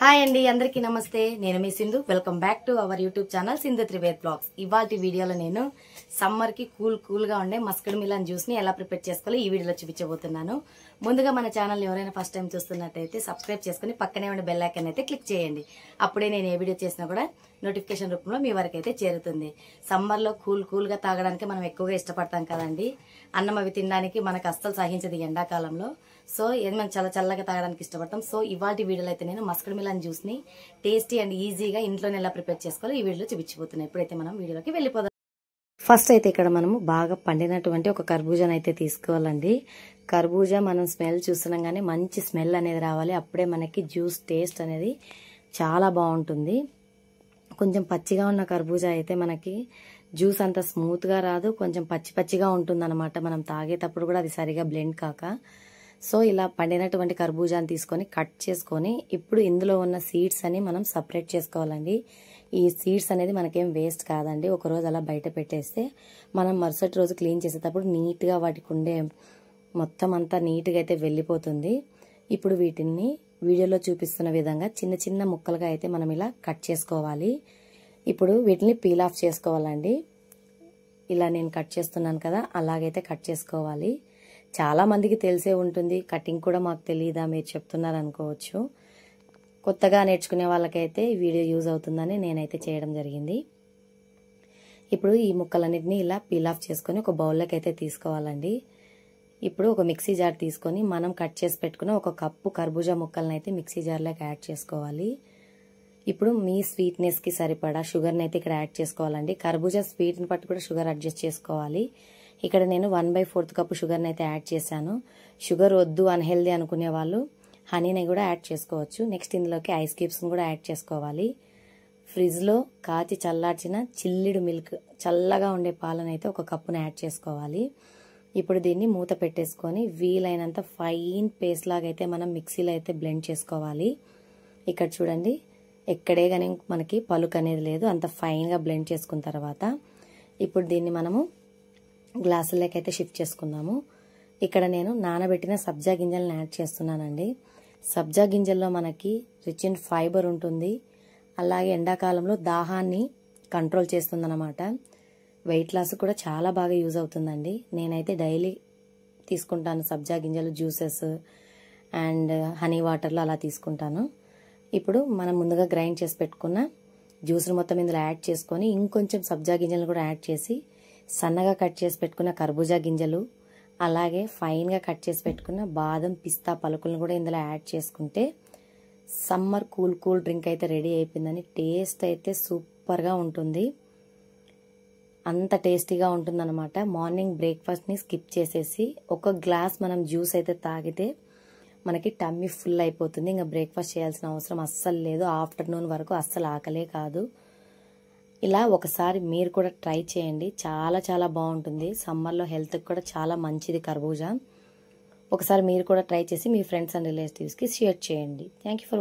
Hi అండి, అందరికీ నమస్తే. నేను మీ Sindhu. Welcome back to our YouTube channel Sindhu Trived blogs. ఇవాల్టి వీడియోలో నేను సమ్మర్ కి కూల్ గా ఉండే మస్కడ్ మిలన్ జ్యూస్ ని ఎలా ప్రిపేర్ చేసుకోవాలో ఈ వీడియోలో చూపించబోతున్నాను. ముందుగా మన ఛానల్ ఎవరైనా ఫస్ట్ టైం చూస్తున్నట్టయితే సబ్స్క్రైబ్ చేసుకుని పక్కనే ఉండే బెల్ ఐకాన్ అయితే క్లిక్ చేయండి. అప్పుడే నేను ఏ వీడియో చేసినా కూడా నోటిఫికేషన్ రూపంలో మీ వరకు అయితే చేరుతుంది. సమ్మర్ లో కూల్ గా తాగడానికి మనం ఎక్కువగా ఇష్టపడతాం కదండి. అన్నం అవి తినడానికి మనకు అస్సలు సహించదు ఎండాకాలంలో. సో ఏది మనం చల్లగా తాగడానికి ఇష్టపడతాం. సో ఇవాల్టి వీడియోలో అయితే నేను మస్కడ్ మిలన్ జ్యూస్ ని టేస్టీ అండ్ ఈజీగా ఇంట్లోనే ఎలా ప్రిపేర్ చేసుకోవాలో ఈ వీడియోలో చూపించబోతున్నాను. ఇప్పుడైతే మనం వీడియోలోకి వెళ్ళిపోదాం. ఫస్ట్ అయితే ఇక్కడ మనము బాగా పండినటువంటి ఒక కర్బూజాని అయితే తీసుకోవాలండి. కర్బూజా మనం స్మెల్ చూస్తున్నాం కానీ మంచి స్మెల్ అనేది రావాలి. అప్పుడే మనకి జ్యూస్ టేస్ట్ అనేది చాలా బాగుంటుంది. కొంచెం పచ్చిగా ఉన్న కర్బూజా అయితే మనకి జ్యూస్ అంత స్మూత్ గా రాదు, కొంచెం పచ్చిగా ఉంటుంది అనమాట. మనం తాగేటప్పుడు కూడా అది సరిగా బ్లెండ్ కాక. సో ఇలా పండినటువంటి కర్బూజాని తీసుకొని కట్ చేసుకొని ఇప్పుడు ఇందులో ఉన్న సీడ్స్ అని మనం సపరేట్ చేసుకోవాలండి. ఈ సీడ్స్ అనేది మనకేం వేస్ట్ కాదండి. ఒక రోజు అలా బయట పెట్టేస్తే మనం మరుసటి రోజు క్లీన్ చేసేటప్పుడు నీట్ గా వాటికి ఉండే మొత్తం అంతా నీట్ గా అయితే వెళ్ళిపోతుంది. ఇప్పుడు వీటిని వీడియోలో చూపిస్తున్న విధంగా చిన్న ముక్కలుగా అయితే మనం ఇలా కట్ చేసుకోవాలి. ఇప్పుడు వీటిని పీల్ ఆఫ్ చేసుకోవాలండి. ఇలా నేను కట్ చేస్తున్నాను కదా, అలాగైతే కట్ చేసుకోవాలి. చాలా మందికి తెలిసే ఉంటుంది, కటింగ్ కూడా మాకు తెలియదా మీరు చెప్తున్నారు అనుకోవచ్చు. కొత్తగా నేర్చుకునే వాళ్ళకైతే ఈ వీడియో యూజ్ అవుతుందని నేనైతే చేయడం జరిగింది. ఇప్పుడు ఈ ముక్కలన్నిటిని ఇలా పీల్ ఆఫ్ చేసుకొని ఒక బౌల్లోకి అయితే తీసుకోవాలండి. ఇప్పుడు ఒక మిక్సీ జార్ తీసుకొని మనం కట్ చేసి పెట్టుకున్న ఒక కప్పు కర్బూజా ముక్కలను అయితే మిక్సీ జార్లోకి యాడ్ చేసుకోవాలి. ఇప్పుడు మీ స్వీట్నెస్ కి సరిపడా షుగర్ని అయితే ఇక్కడ యాడ్ చేసుకోవాలండి. కర్బూజా స్వీట్ని బట్టి కూడా షుగర్ అడ్జస్ట్ చేసుకోవాలి. ఇక్కడ నేను 1/4 కప్పు షుగర్ని అయితే యాడ్ చేశాను. షుగర్ వద్దు అన్హెల్దీ అనుకునే వాళ్ళు హనీని కూడా యాడ్ చేసుకోవచ్చు. నెక్స్ట్ ఇందులోకి ఐస్ క్యూబ్స్ని కూడా యాడ్ చేసుకోవాలి. ఫ్రిడ్జ్లో కాచి చల్లార్చిన చిల్లిడు మిల్క్, చల్లగా ఉండే పాలను అయితే ఒక కప్పును యాడ్ చేసుకోవాలి. ఇప్పుడు దీన్ని మూత పెట్టేసుకొని వీలైనంత ఫైన్ పేస్ట్ లాగా అయితే మనం మిక్సీలో అయితే బ్లెండ్ చేసుకోవాలి. ఇక్కడ చూడండి, ఎక్కడే కానీ మనకి పలుకు అనేది లేదు, అంత ఫైన్గా బ్లెండ్ చేసుకున్న తర్వాత ఇప్పుడు దీన్ని మనము గ్లాసుల్లోకి అయితే షిఫ్ట్ చేసుకుందాము. ఇక్కడ నేను నానబెట్టిన సబ్జా గింజలను యాడ్ చేస్తున్నానండి. సబ్జా గింజల్లో మనకి రిచ్ ఇన్ ఫైబర్ ఉంటుంది. అలాగే ఎండాకాలంలో దాహాన్ని కంట్రోల్ చేస్తుందన్నమాట. వెయిట్ లాస్ కూడా చాలా బాగా యూజ్ అవుతుందండి. నేనైతే డైలీ తీసుకుంటాను సబ్జా గింజలు జ్యూసెస్ అండ్ హనీ వాటర్లో అలా తీసుకుంటాను. ఇప్పుడు మనం ముందుగా గ్రైండ్ చేసి పెట్టుకున్న జ్యూస్ని మొత్తం ఇందులో యాడ్ చేసుకొని ఇంకొంచెం సబ్జా గింజలు కూడా యాడ్ చేసి సన్నగా కట్ చేసి పెట్టుకున్న కర్బూజా గింజలు అలాగే ఫైన్గా కట్ చేసి పెట్టుకున్న బాదం పిస్తా పలుకులను కూడా ఇందులో యాడ్ చేసుకుంటే సమ్మర్ కూల్ డ్రింక్ అయితే రెడీ అయిపోయిందని. టేస్ట్ అయితే సూపర్గా ఉంటుంది, అంత టేస్టీగా ఉంటుందన్నమాట. మార్నింగ్ బ్రేక్ఫాస్ట్ని స్కిప్ చేసేసి ఒక గ్లాస్ మనం జ్యూస్ అయితే తాగితే మనకి టమ్మీ ఫుల్ అయిపోతుంది. ఇంకా బ్రేక్ఫాస్ట్ చేయాల్సిన అవసరం అస్సలు లేదు. ఆఫ్టర్నూన్ వరకు అస్సలు ఆకలే కాదు. ఇలా ఒకసారి మీరు కూడా ట్రై చేయండి, చాలా బాగుంటుంది. సమ్మర్లో హెల్త్కి కూడా చాలా మంచిది కర్బూజా. ఒకసారి మీరు కూడా ట్రై చేసి మీ ఫ్రెండ్స్ అండ్ రిలేటివ్స్కి షేర్ చేయండి. Thank you for